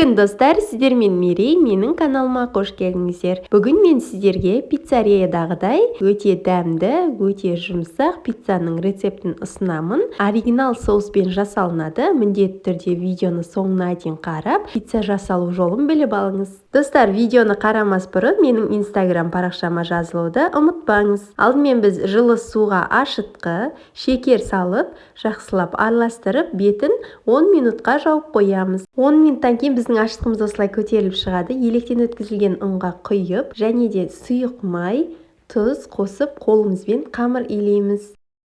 күн достар, сіздермен Мерей, менің каналыма қош келдіңіздер. Бүгін мен сіздерге пиццериядағыдай өте дәмді, өте жұмсақ пиццаның рецептін ұсынамын. Оригинал соуспен жасалынады. Міндетті түрде видеоны соңына дейін қарап, пицца жасалу жолын біліп алыңыз. Достар, видеоны қарамас бұрын менің инстаграм парақшама жазылуды ұмытпаңыз. Алдымен біз жылы суға ашытқы, шекер салып, жақсылап араластырып, бетін 10 минутқа жауып қоямыз. 10 минуттан кейін біздің ашытқымыз осылай көтеріліп шығады. Електен өткізілген ұнға құйып, және де сұйық май, тұз қосып, қолымызбен қамыр илейміз.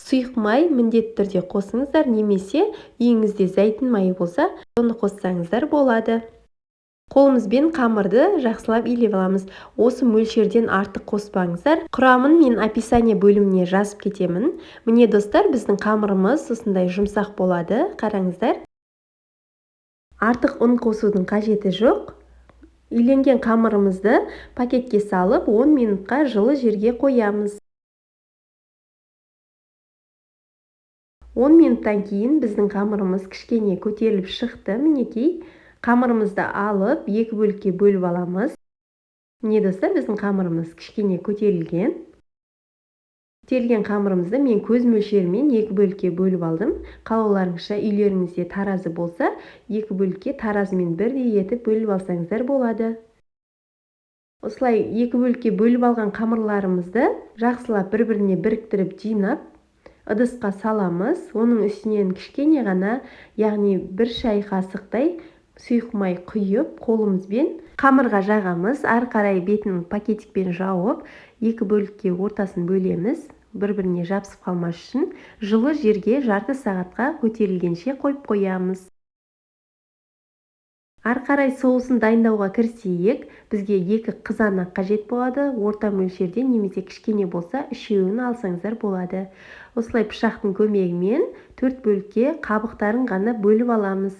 Сұйық май міндетті түрде қосыңыздар, немесе үйіңізде зәйтүн майы болса, оны қоссаңыздар болады. Қолымызбен қамырды жақсылап илеп аламыз. Осы мөлшерден артық қоспаңыздар. Құрамын мен описание бөліміне жазып кетемін. Міне достар, біздің қамырымыз осындай жұмсақ болады. Қараңыздар. Артық ұн қосудың қажеті жоқ. Иленген қамырымызды пакетке салып 10 минутқа жылы жерге қоямыз. 10 минуттан кейін біздің қамырымыз кішкене көтеріліп шықты. Мінекей, қамырымызды алып, екі бөлікке бөліп аламыз. Міне достар, біздің қамырымыз кішкене көтерілген. Көтерілген қамырымызды мен көз мөлшерімен екі бөлікке бөліп алдым. Қалауларыңызша үйлеріңізде таразы болса, екі бөлікке таразымен бірдей етіп бөліп алсаңыздар болады. Осылай екі бөлікке бөліп алған қамырларымызды жақсылап бір-біріне біріктіріп жинап, ыдысқа саламыз. Оның үстінен кішкене ғана, яғни бір шай қасықтай сұйық май құйып, қолымызбен қамырға жағамыз. Ары қарай бетін пакетикпен жауып, екі бөлікке ортасын бөлеміз. Бір-біріне жабысып қалмас үшін жылы жерге жарты сағатқа көтерілгенше қойып қоямыз. Ары қарай соусын дайындауға кірісейік. Бізге екі қызанақ қажет болады. Орта мөлшерде немесе кішкене болса, үшеуін алсаңыздар болады. Осылай пышақтың көмегімен 4 бөлікке қабықтарын ғана бөліп аламыз.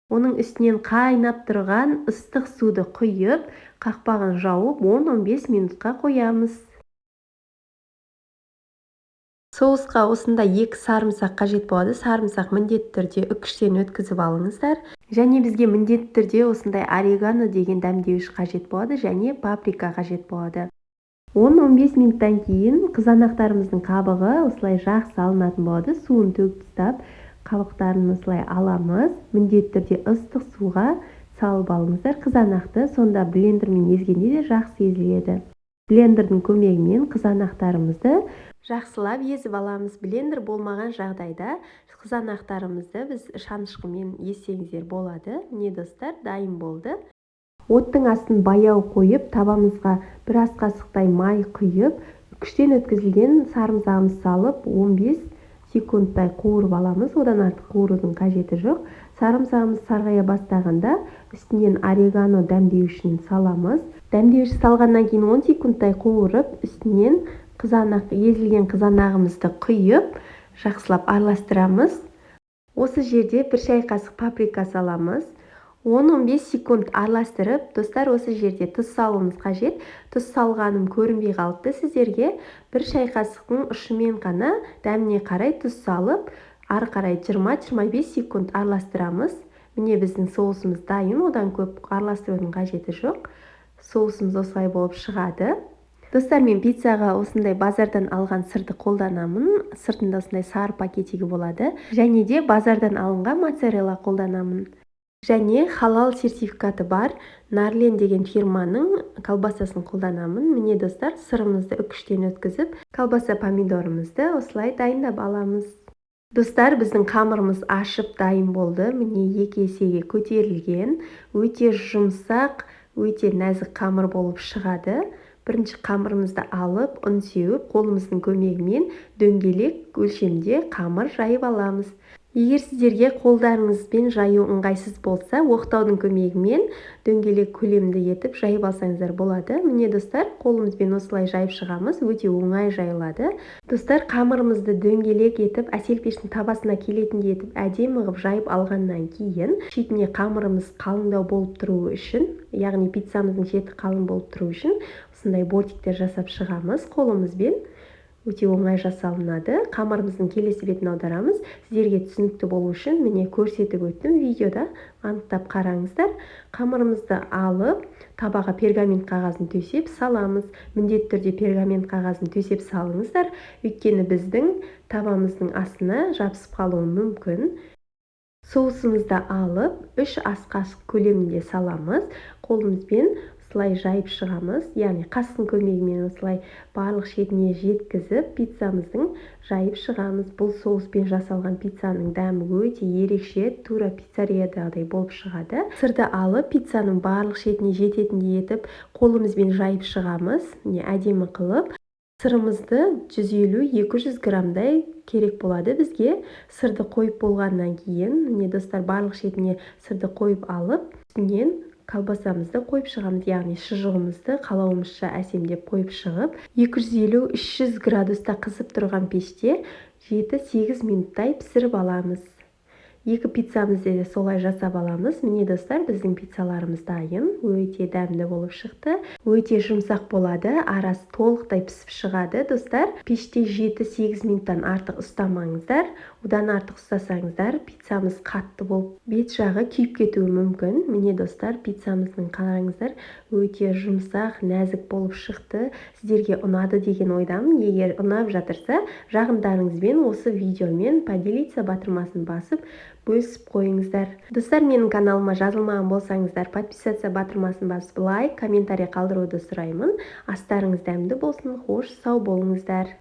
Оның үстінен қайнап тұрған ыстық суды құйып, қақпағын жауып 10-15 минутқа қоямыз. Соусқа осында екі сарымсақ қажет болады. Сарымсақ міндетті түрде үкіштен өткізіп алыңыздар. Және бізге міндетті түрде осындай орегано деген дәмдеуіш қажет болады, және паприка қажет болады. 10-15 минуттан кейін қызанақтарымыздың қабығы осылай жақсы алынатын болады. Суын төгіп тастап, қабықтарын осылай аламыз. Міндетті түрде ыстық суға салып алыңыздар қызанақты. Сонда блендермен езгенде де жақсы езіледі. Блендердің көмегімен қызанақтарымызды жақсылап езіп аламыз. Блендер болмаған жағдайда қызанақтарымызды біз шанышқымен езсеңіздер болады. Міне достар, дайын болды. Оттың астын баяу қойып, табамызға бір ас қасықтай май құйып, үкіштен өткізілген сарымсағымыз салып 15 секундтай қуырып аламыз. Одан артық қуырудың қажеті жоқ. Сарымсағымыз сарғая бастағанда үстінен орегано дәмдеуішін саламыз. Дәмдеуіш салғаннан кейін 10 секундтай қуырып, үстінен езілген қызанағымызды құйып, жақсылап араластырамыз. Осы жерде бір шай қасық паприка саламыз. 10-15 секунд араластырып, достар, осы жерде тұз салуымыз қажет. Тұз салғаным көрінбей қалыпты сіздерге. Бір шай қасықтың ұшымен ғана дәміне қарай тұз салып, ары қарай 20-25 секунд араластырамыз. Міне біздің соусымыз дайын, одан көп араластырудың қажеті жоқ. Соусымыз осылай болып шығады. Достар, мен пиццаға осындай базардан алған сырды қолданамын. Сыртында осындай сары пакетигі болады. Және де базардан алынған моцарелла қолданамын. Және халал сертификаты бар Нарлен деген фирманың колбасасын қолданамын. Міне достар, сырымызды үкіштен өткізіп, колбаса помидорымызды осылай дайындап аламыз. Достар, біздің қамырымыз ашып дайын болды. Міне екі есеге көтерілген, өте жұмсақ, өте нәзік қамыр болып шығады. Бірінші қамырымызды алып, ұн сеуіп, қолымыздың көмегімен дөңгелек өлшемде қамыр жайып аламыз. Егер сіздерге қолдарыңызбен жаю ыңғайсыз болса, оқтаудың көмегімен дөңгелек көлемді етіп жайып алсаңыздар болады. Міне достар, қолымызбен осылай жайып шығамыз, өте оңай жайылады. Достар, қамырымызды дөңгелек етіп, әсел пештің табасына келетіндей етіп, әдемі ғып жайып алғаннан кейін, шетіне қамырымыз қалыңдау болып тұруы үшін, яғни пиццамыздың шеті қалың болып тұруы үшін, осындай бортиктер жасап шығамыз қолымызбен. өте оңай жасалынады. Қамырымыздың келесі бетін аударамыз. Сіздерге түсінікті болу үшін міне көрсетіп өттім видеода. Анықтап қараңыздар. Қамырымызды алып, табаға пергамент қағазын төсеп саламыз. Міндетті түрде пергамент қағазын төсеп салыңыздар, өйткені біздің табамыздың астына жабысып қалуы мүмкін. Соусымызды алып, 3 ас қашық көлемінде саламыз. Қолымызбен осылай жайып шығамыз, яғни қастың көмегімен осылай барлық шетіне жеткізіп, пиццамыздың жайып шығамыз. Бұл соуспен жасалған пиццаның дәмі өте ерекше, тура пиццериядағыдай болып шығады. Сырды алып, пиццаның барлық шетіне жететіндей етіп, қолымызбен жайып шығамыз, міне әдемі қылып. Сырымызды 150-200 граммдай керек болады бізге. Сырды қойып болғаннан кейін, міне достар, барлық шетіне сырды қойып алып, үстінен колбасамызды қойып шығамыз, яғни шұжығымызды қалауымызша әсемдеп қойып шығып, 250-300 градуста қызып тұрған пеште 7-8 минуттай пісіріп аламыз. Екі пиццамызды да солай жасап аламыз. Міне достар, біздің пиццаларымыз дайын, өте дәмді болып шықты. Өте жұмсақ болады, арасы толықтай пісіп шығады. Достар, пеште 7-8 минуттан артық ұстамаңыздар. Одан артық ұстасаңыздар, пиццамыз қатты болып, бет жағы күйіп кетуі мүмкін. Міне достар, пиццамыздың қараңыздар, өте жұмсақ, нәзік болып шықты. Сіздерге ұнады деген ойдамын. Егер ұнап жатырса, жақындарыңызбен осы видеомен поделиться батырмасын басып бөлісіп қойыңыздар. Достар, менің каналыма жазылмаған болсаңыздар, подписаться батырмасын басып, лайк, комментарий қалдыруды сұраймын. Астарыңыз дәмді болсын, хош, сау болыңыздар.